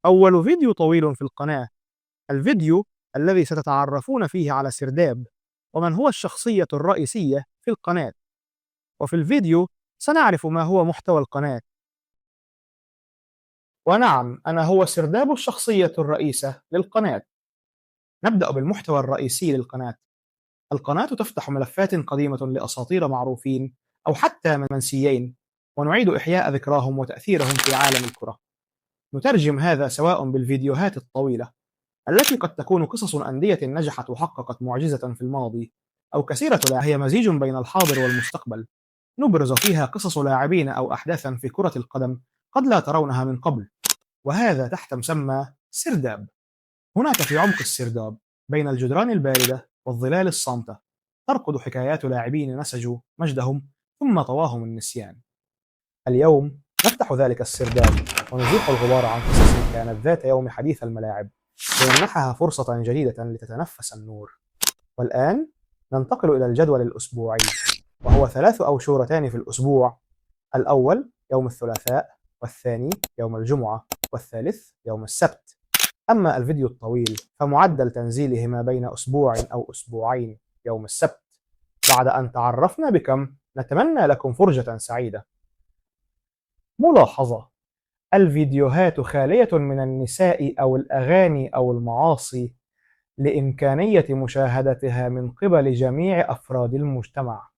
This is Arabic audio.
أول فيديو طويل في القناة، الفيديو الذي ستتعرفون فيه على سرداب ومن هو الشخصية الرئيسية في القناة. وفي الفيديو سنعرف ما هو محتوى القناة. ونعم، أنا هو سرداب، الشخصية الرئيسة للقناة. نبدأ بالمحتوى الرئيسي للقناة. القناة تفتح ملفات قديمة لأساطير معروفين أو حتى منسيين، ونعيد إحياء ذكراهم وتأثيرهم في عالم الكرة. نترجم هذا سواء بالفيديوهات الطويلة التي قد تكون قصص أندية نجحت وحققت معجزة في الماضي، أو كثيرة هي مزيج بين الحاضر والمستقبل، نبرز فيها قصص لاعبين أو أحداثا في كرة القدم قد لا ترونها من قبل، وهذا تحت مسمى سرداب. هناك في عمق السرداب بين الجدران الباردة والظلال الصامتة ترقد حكايات لاعبين نسجوا مجدهم ثم طواهم النسيان. اليوم نفتح ذلك السرداب ونزيح الغبار عن قصص كانت ذات يوم حديث الملاعب، لنمنحها فرصة جديدة لتتنفس النور. والآن ننتقل إلى الجدول الأسبوعي، وهو 3 أوشورتان في الأسبوع: الأول يوم الثلاثاء، والثاني يوم الجمعة، والثالث يوم السبت. أما الفيديو الطويل فمعدل تنزيله ما بين أسبوع أو أسبوعين يوم السبت. بعد أن تعرفنا بكم، نتمنى لكم فرجة سعيدة. ملاحظة: الفيديوهات خالية من النساء أو الأغاني أو المعاصي، لإمكانية مشاهدتها من قبل جميع أفراد المجتمع.